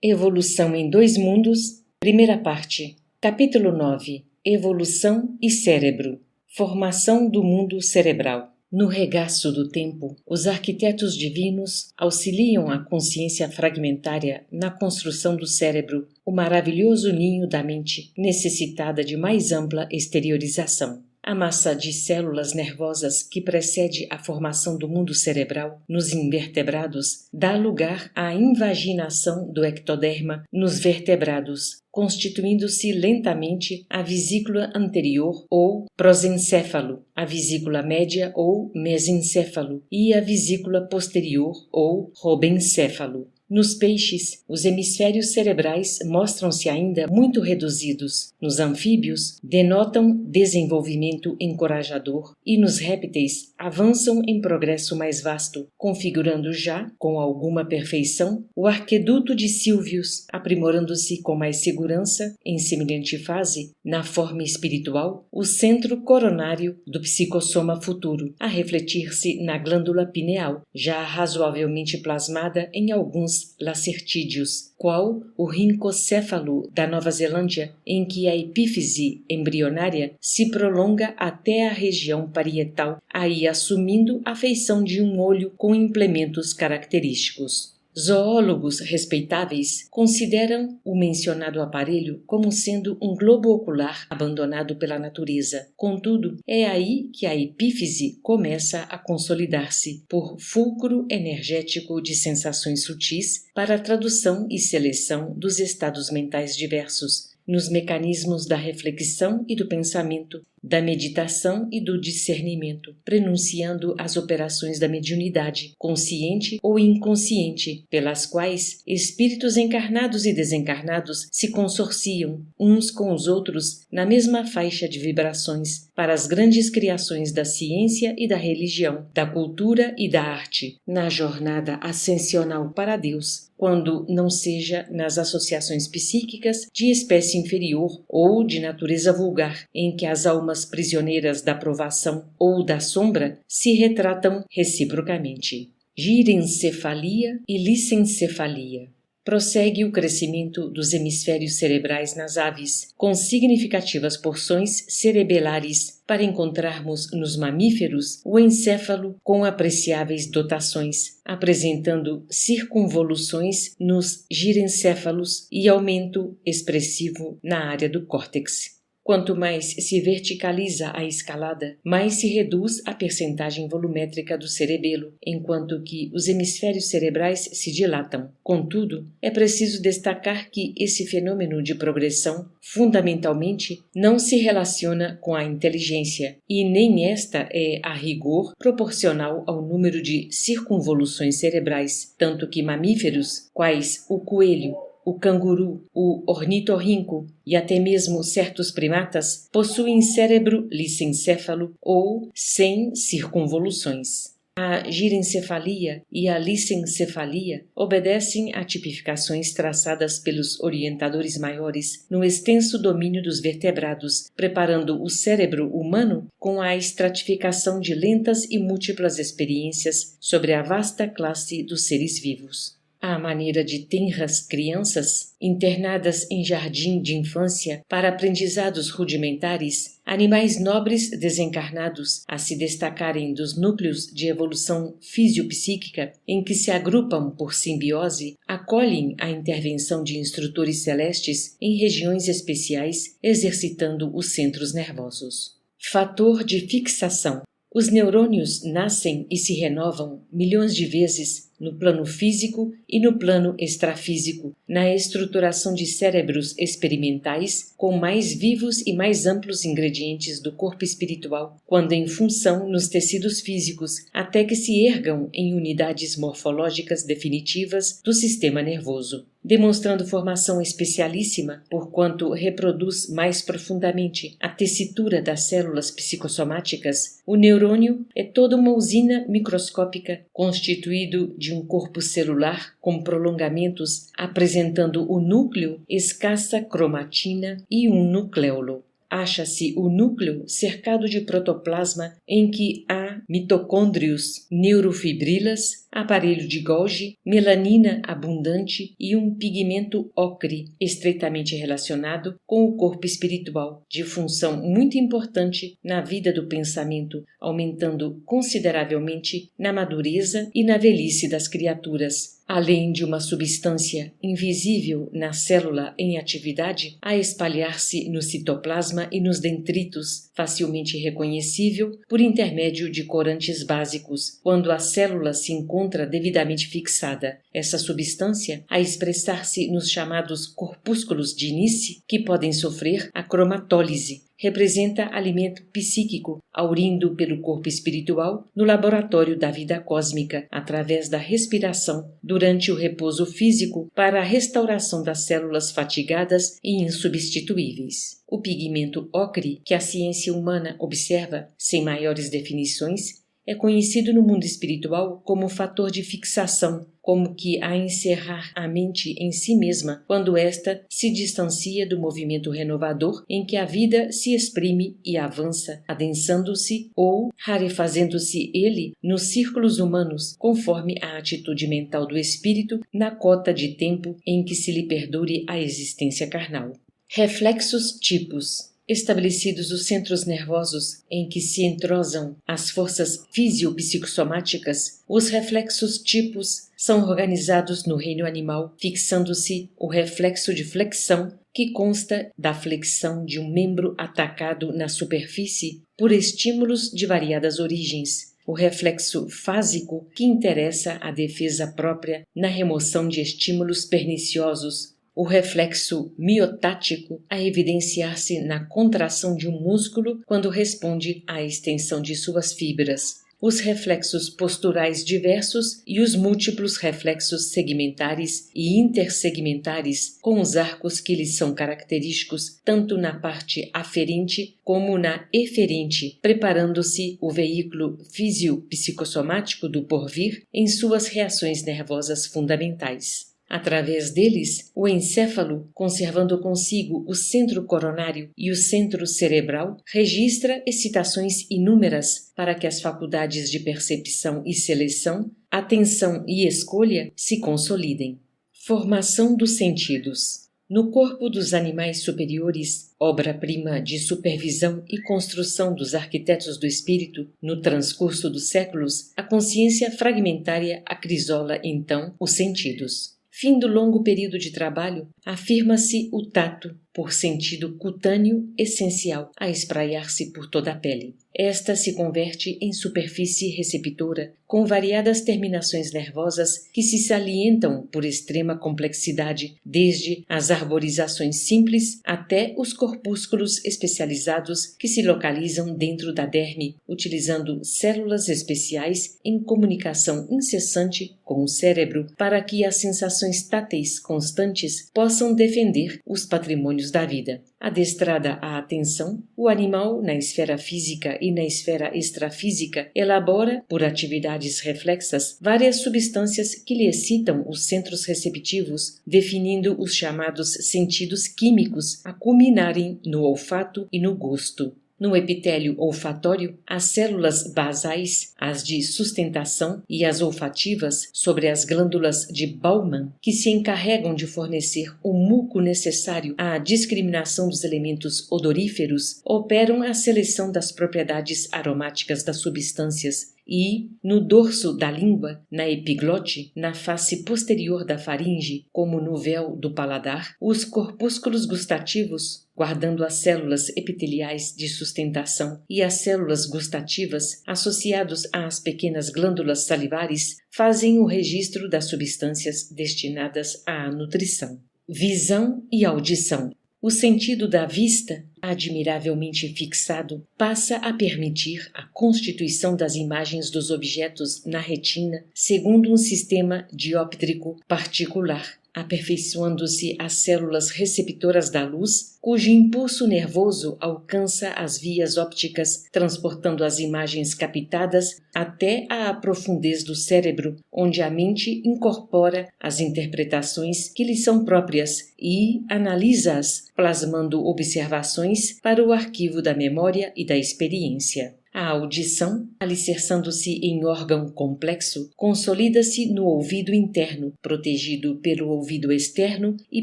Evolução em dois mundos, primeira parte, capítulo 9, Evolução e cérebro, formação do mundo cerebral. No regaço do tempo, os arquitetos divinos auxiliam a consciência fragmentária na construção do cérebro, o maravilhoso ninho da mente necessitada de mais ampla exteriorização. A massa de células nervosas que precede a formação do mundo cerebral nos invertebrados dá lugar à invaginação do ectoderma nos vertebrados, constituindo-se lentamente a vesícula anterior ou prosencéfalo, a vesícula média ou mesencéfalo e a vesícula posterior ou robencéfalo. Nos peixes, os hemisférios cerebrais mostram-se ainda muito reduzidos. Nos anfíbios, denotam desenvolvimento encorajador e nos répteis avançam em progresso mais vasto, configurando já, com alguma perfeição, o arqueduto de Sylvius, aprimorando-se com mais segurança, em semelhante fase, na forma espiritual, o centro coronário do psicossoma futuro, a refletir-se na glândula pineal, já razoavelmente plasmada em alguns lacertídeos, qual o rincocéfalo da Nova Zelândia, em que a epífise embrionária se prolonga até a região parietal, aí assumindo a feição de um olho com implementos característicos. Zoólogos respeitáveis consideram o mencionado aparelho como sendo um globo ocular abandonado pela natureza. Contudo, é aí que a epífise começa a consolidar-se por fulcro energético de sensações sutis para a tradução e seleção dos estados mentais diversos, nos mecanismos da reflexão e do pensamento, da meditação e do discernimento, prenunciando as operações da mediunidade, consciente ou inconsciente, pelas quais espíritos encarnados e desencarnados se consorciam uns com os outros na mesma faixa de vibrações para as grandes criações da ciência e da religião, da cultura e da arte, na jornada ascensional para Deus, quando não seja nas associações psíquicas de espécie inferior ou de natureza vulgar, em que as almas prisioneiras da provação ou da sombra se retratam reciprocamente. Girencefalia e licencefalia. Prossegue o crescimento dos hemisférios cerebrais nas aves, com significativas porções cerebelares, para encontrarmos nos mamíferos o encéfalo com apreciáveis dotações, apresentando circunvoluções nos girencéfalos e aumento expressivo na área do córtex. Quanto mais se verticaliza a escalada, mais se reduz a percentagem volumétrica do cerebelo, enquanto que os hemisférios cerebrais se dilatam. Contudo, é preciso destacar que esse fenômeno de progressão, fundamentalmente, não se relaciona com a inteligência, e nem esta é, a rigor, proporcional ao número de circunvoluções cerebrais, tanto que mamíferos, quais o coelho, o canguru, o ornitorrinco e até mesmo certos primatas possuem cérebro licencéfalo ou sem circunvoluções. A girencefalia e a licencefalia obedecem a tipificações traçadas pelos orientadores maiores no extenso domínio dos vertebrados, preparando o cérebro humano com a estratificação de lentas e múltiplas experiências sobre a vasta classe dos seres vivos. À maneira de tenras crianças, internadas em jardim de infância para aprendizados rudimentares, animais nobres desencarnados a se destacarem dos núcleos de evolução fisiopsíquica em que se agrupam por simbiose, acolhem a intervenção de instrutores celestes em regiões especiais, exercitando os centros nervosos. Fator de fixação. Os neurônios nascem e se renovam milhões de vezes no plano físico e no plano extrafísico, na estruturação de cérebros experimentais com mais vivos e mais amplos ingredientes do corpo espiritual, quando em função nos tecidos físicos, até que se ergam em unidades morfológicas definitivas do sistema nervoso. Demonstrando formação especialíssima, porquanto reproduz mais profundamente a tessitura das células psicossomáticas, o neurônio é toda uma usina microscópica constituído de um corpo celular com prolongamentos apresentando o núcleo, escassa cromatina e um nucleolo. acha-se o núcleo cercado de protoplasma em que há mitocôndrios, neurofibrilas, aparelho de Golgi, melanina abundante e um pigmento ocre estreitamente relacionado com o corpo espiritual, de função muito importante na vida do pensamento, aumentando consideravelmente na madureza e na velhice das criaturas. Além de uma substância invisível na célula em atividade, a espalhar-se no citoplasma e nos dendritos, facilmente reconhecível por intermédio de corantes básicos, quando a célula se encontra devidamente fixada. Essa substância, a expressar-se nos chamados corpúsculos de Nice, que podem sofrer a cromatólise, representa alimento psíquico, aurindo pelo corpo espiritual no laboratório da vida cósmica, através da respiração, durante o repouso físico, para a restauração das células fatigadas e insubstituíveis. O pigmento ocre, que a ciência humana observa sem maiores definições, é conhecido no mundo espiritual como fator de fixação, como que a encerrar a mente em si mesma quando esta se distancia do movimento renovador em que a vida se exprime e avança, adensando-se ou rarefazendo-se ele nos círculos humanos, conforme a atitude mental do espírito na cota de tempo em que se lhe perdure a existência carnal. Reflexos tipos. Estabelecidos os centros nervosos em que se entrosam as forças fisiopsicossomáticas, os reflexos tipos são organizados no reino animal, fixando-se o reflexo de flexão, que consta da flexão de um membro atacado na superfície por estímulos de variadas origens. O reflexo fásico, que interessa a defesa própria na remoção de estímulos perniciosos. O reflexo miotático, a evidenciar-se na contração de um músculo quando responde à extensão de suas fibras. Os reflexos posturais diversos e os múltiplos reflexos segmentares e intersegmentares, com os arcos que lhes são característicos tanto na parte aferente como na eferente, preparando-se o veículo fisiopsicossomático do porvir em suas reações nervosas fundamentais. Através deles, o encéfalo, conservando consigo o centro coronário e o centro cerebral, registra excitações inúmeras para que as faculdades de percepção e seleção, atenção e escolha se consolidem. Formação dos sentidos. No corpo dos animais superiores, obra-prima de supervisão e construção dos arquitetos do espírito, no transcurso dos séculos, a consciência fragmentária acrisola então os sentidos. Fim do longo período de trabalho, afirma-se o tato, por sentido cutâneo essencial, a espraiar-se por toda a pele. Esta se converte em superfície receptora, com variadas terminações nervosas que se salientam por extrema complexidade, desde as arborizações simples até os corpúsculos especializados que se localizam dentro da derme, utilizando células especiais em comunicação incessante com o cérebro para que as sensações táteis constantes possam defender os patrimônios da vida. Adestrada à atenção, o animal, na esfera física e na esfera extrafísica, elabora, por atividades reflexas, várias substâncias que lhe excitam os centros receptivos, definindo os chamados sentidos químicos a culminarem no olfato e no gosto. No epitélio olfatório, as células basais, as de sustentação e as olfativas, sobre as glândulas de Bowman, que se encarregam de fornecer o muco necessário à discriminação dos elementos odoríferos, operam a seleção das propriedades aromáticas das substâncias e, no dorso da língua, na epiglote, na face posterior da faringe, como no véu do paladar, os corpúsculos gustativos, guardando as células epiteliais de sustentação e as células gustativas, associados às pequenas glândulas salivares, fazem o registro das substâncias destinadas à nutrição. Visão e audição. O sentido da vista, admiravelmente fixado, passa a permitir a constituição das imagens dos objetos na retina segundo um sistema dióptrico particular, aperfeiçoando-se as células receptoras da luz, cujo impulso nervoso alcança as vias ópticas, transportando as imagens captadas até à profundez do cérebro, onde a mente incorpora as interpretações que lhe são próprias e analisa-as, plasmando observações para o arquivo da memória e da experiência. A audição, alicerçando-se em órgão complexo, consolida-se no ouvido interno, protegido pelo ouvido externo e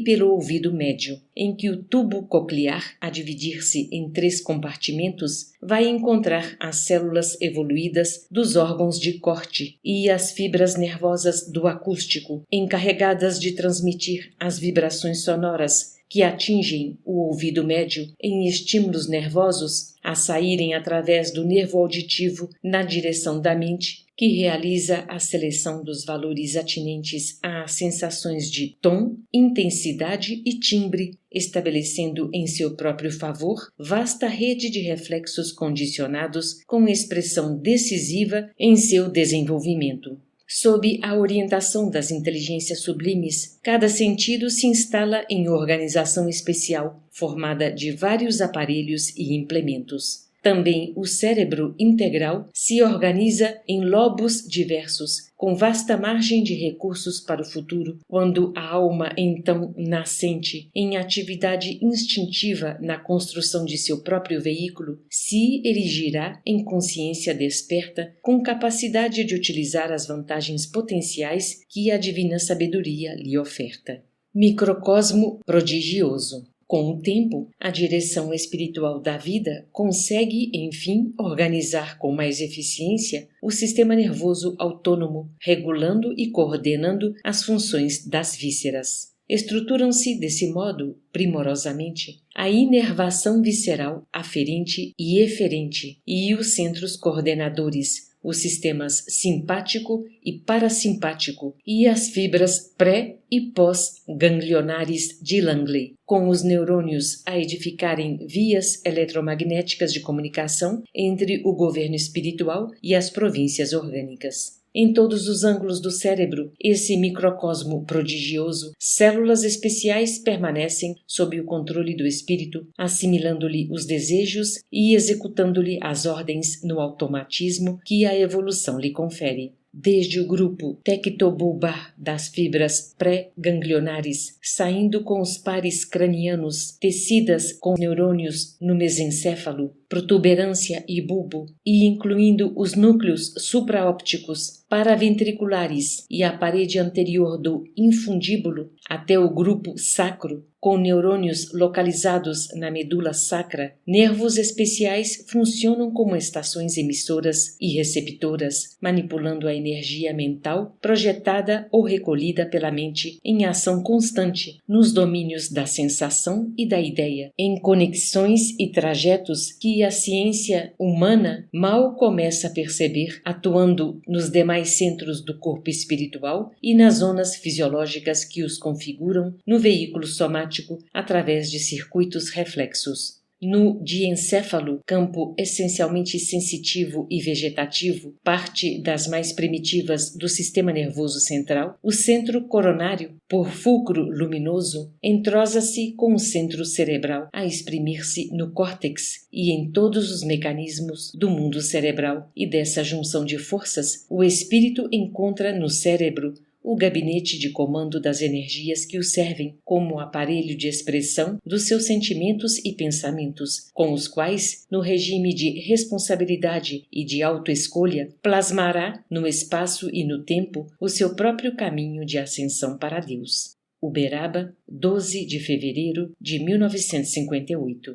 pelo ouvido médio, em que o tubo coclear, a dividir-se em 3 compartimentos, vai encontrar as células evoluídas dos órgãos de corte e as fibras nervosas do acústico, encarregadas de transmitir as vibrações sonoras que atingem o ouvido médio em estímulos nervosos a saírem através do nervo auditivo na direção da mente, que realiza a seleção dos valores atinentes às sensações de tom, intensidade e timbre, estabelecendo em seu próprio favor vasta rede de reflexos condicionados com expressão decisiva em seu desenvolvimento. Sob a orientação das inteligências sublimes, cada sentido se instala em organização especial, formada de vários aparelhos e implementos. Também o cérebro integral se organiza em lobos diversos, com vasta margem de recursos para o futuro, quando a alma, então nascente, em atividade instintiva na construção de seu próprio veículo, se erigirá em consciência desperta, com capacidade de utilizar as vantagens potenciais que a divina sabedoria lhe oferta. Microcosmo prodigioso. Com o tempo, a direção espiritual da vida consegue, enfim, organizar com mais eficiência o sistema nervoso autônomo, regulando e coordenando as funções das vísceras. Estruturam-se desse modo, primorosamente, a inervação visceral aferente e eferente e os centros coordenadores, os sistemas simpático e parasimpático e as fibras pré- e pós-ganglionares de Langley, com os neurônios a edificarem vias eletromagnéticas de comunicação entre o governo espiritual e as províncias orgânicas. Em todos os ângulos do cérebro, esse microcosmo prodigioso, células especiais permanecem sob o controle do espírito, assimilando-lhe os desejos e executando-lhe as ordens no automatismo que a evolução lhe confere. Desde o grupo tectobulbar das fibras pré-ganglionares, saindo com os pares cranianos, tecidas com neurônios no mesencéfalo, protuberância e bulbo, e incluindo os núcleos supraópticos, paraventriculares e a parede anterior do infundíbulo, até o grupo sacro, com neurônios localizados na medula sacra, nervos especiais funcionam como estações emissoras e receptoras, manipulando a energia mental projetada ou recolhida pela mente em ação constante nos domínios da sensação e da ideia, em conexões e trajetos que a ciência humana mal começa a perceber, atuando nos demais centros do corpo espiritual e nas zonas fisiológicas que os configuram no veículo somático através de circuitos reflexos. No diencéfalo, campo essencialmente sensitivo e vegetativo, parte das mais primitivas do sistema nervoso central, o centro coronário, por fulcro luminoso, entrosa-se com o centro cerebral a exprimir-se no córtex e em todos os mecanismos do mundo cerebral, e dessa junção de forças, o espírito encontra no cérebro o gabinete de comando das energias que o servem como aparelho de expressão dos seus sentimentos e pensamentos, com os quais, no regime de responsabilidade e de autoescolha, plasmará no espaço e no tempo o seu próprio caminho de ascensão para Deus. Uberaba, 12 de fevereiro de 1958.